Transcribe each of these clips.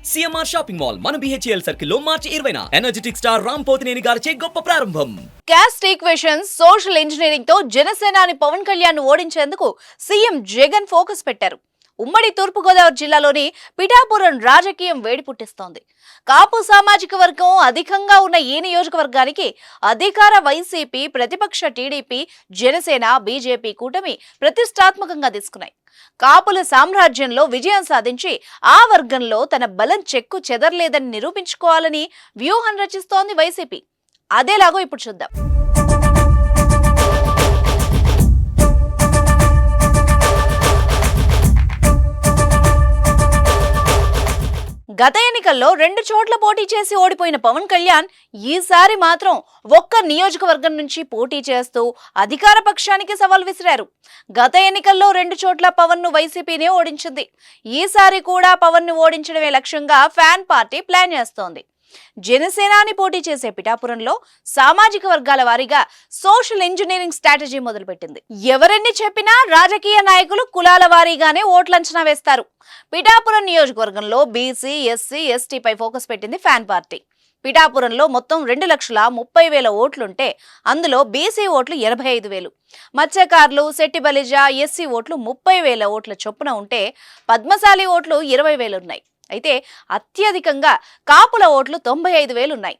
CMR shopping mall మన BHEL circle లో మార్చి 20న energetic star Ram Pothineni గారిచే గొప్ప ప్రారంభం. క్యాస్ట్ ఈక్వేషన్స్, సోషల్ ఇంజనీరింగ్ తో జనసేనాని పవన్ కళ్యాణ్ ఓడించేందుకు సీఎం జగన్ ఫోకస్ పెట్టారు. ఉమ్మడి తూర్పుగోదావరి జిల్లాలోని పిఠాపురం రాజకీయం వేడి పుట్టిస్తోంది. కాపు సామాజిక వర్గం అధికంగా ఉన్న ఈ నియోజకవర్గానికి అధికార వైసీపీ, ప్రతిపక్ష టీడీపీ, జనసేన, బీజేపీ కూటమి ప్రతిష్టాత్మకంగా తీసుకున్నాయి. కాపుల సామ్రాజ్యంలో విజయం సాధించి ఆ వర్గంలో తన బలం చెక్కు చెదరలేదని నిరూపించుకోవాలని వ్యూహం రచిస్తోంది వైసీపీ. అదేలాగో ఇప్పుడు చూద్దాం. గత ఎన్నికల్లో 2 చోట్ల పోటీ చేసి ఓడిపోయిన పవన్ కళ్యాణ్ ఈసారి మాత్రం ఒక్క నియోజకవర్గం నుంచి పోటీ చేస్తూ అధికార పక్షానికి సవాల్ విసిరారు. గత ఎన్నికల్లో 2 చోట్ల పవన్ ను వైసీపీనే ఓడించింది. ఈసారి కూడా పవన్ ను ఓడించడమే లక్ష్యంగా ఫ్యాన్ పార్టీ ప్లాన్ చేస్తోంది. జనసేనాని పోటీ చేసే పిఠాపురంలో సామాజిక వర్గాల వారీగా సోషల్ ఇంజనీరింగ్ స్ట్రాటజీ మొదలుపెట్టింది. ఎవరెన్ని చెప్పినా రాజకీయ నాయకులు కులాల వారీగానే ఓట్లంచనా వేస్తారు. పిఠాపురం నియోజకవర్గంలో బీసీ, ఎస్సీ, ఎస్టీపై ఫోకస్ పెట్టింది ఫ్యాన్ పార్టీ. పిఠాపురంలో మొత్తం 2,30,000 ఓట్లుంటే అందులో బీసీ ఓట్లు 85,000, మత్స్యకారులు, శెట్టి బలిజ, ఎస్సీ ఓట్లు 30,000 ఓట్ల చొప్పున ఉంటే పద్మశాలి ఓట్లు 20,000 ఉన్నాయి. అయితే అత్యధికంగా కాపుల ఓట్లు 95,000 ఉన్నాయి.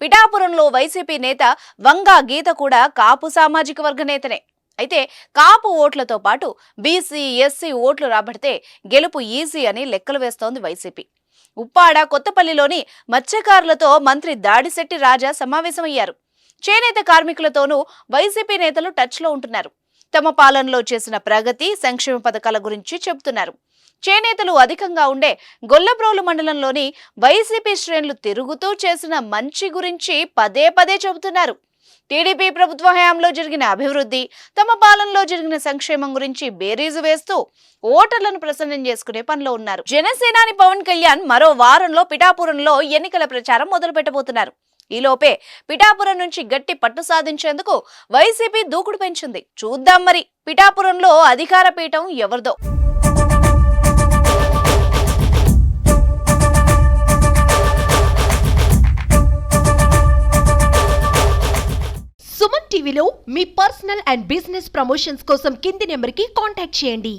పిఠాపురంలో వైసీపీ నేత వంగా గీత కూడా కాపు సామాజిక వర్గ నేతనే. అయితే కాపు ఓట్లతో పాటు బీసీ, ఎస్సీ ఓట్లు రాబడితే గెలుపు ఈజీ అని లెక్కలు వేస్తోంది వైసీపీ. ఉప్పాడ, కొత్తపల్లిలోని మత్స్యకారులతో మంత్రి దాడిశెట్టి రాజా సమావేశమయ్యారు. చేనేత కార్మికులతోనూ వైసీపీ నేతలు టచ్లో ఉంటున్నారు. తమ పాలనలో చేసిన ప్రగతి, సంక్షేమ పథకాల గురించి చెబుతున్నారు. చేనేతలు అధికంగా ఉండే గొల్లప్రోలు మండలంలోని వైసీపీ శ్రేణులు తిరుగుతూ చేసిన మంచి గురించి పదే పదే చెబుతున్నారు. టీడీపీ ప్రభుత్వ హయాంలో జరిగిన అభివృద్ధి, తమ పాలనలో జరిగిన సంక్షేమం గురించి బేరీజు వేస్తూ ఓటర్లను ప్రసన్నం చేసుకునే పనిలో ఉన్నారు. జనసేనాని పవన్ కళ్యాణ్ మరో వారంలో పిఠాపురంలో ఎన్నికల ప్రచారం మొదలు పెట్టబోతున్నారు. ఈలోపే పిఠాపురం నుంచి గట్టి పట్టు సాధించేందుకు వైసీపీ దూకుడు పెంచింది. చూద్దాం మరి పిఠాపురంలో అధికార పీఠం ఎవరిదో. సుమన్ టీవీలో మీ పర్సనల్ అండ్ బిజినెస్ ప్రమోషన్స్ కోసం కింది నెంబర్కి కాంటాక్ట్ చేయండి.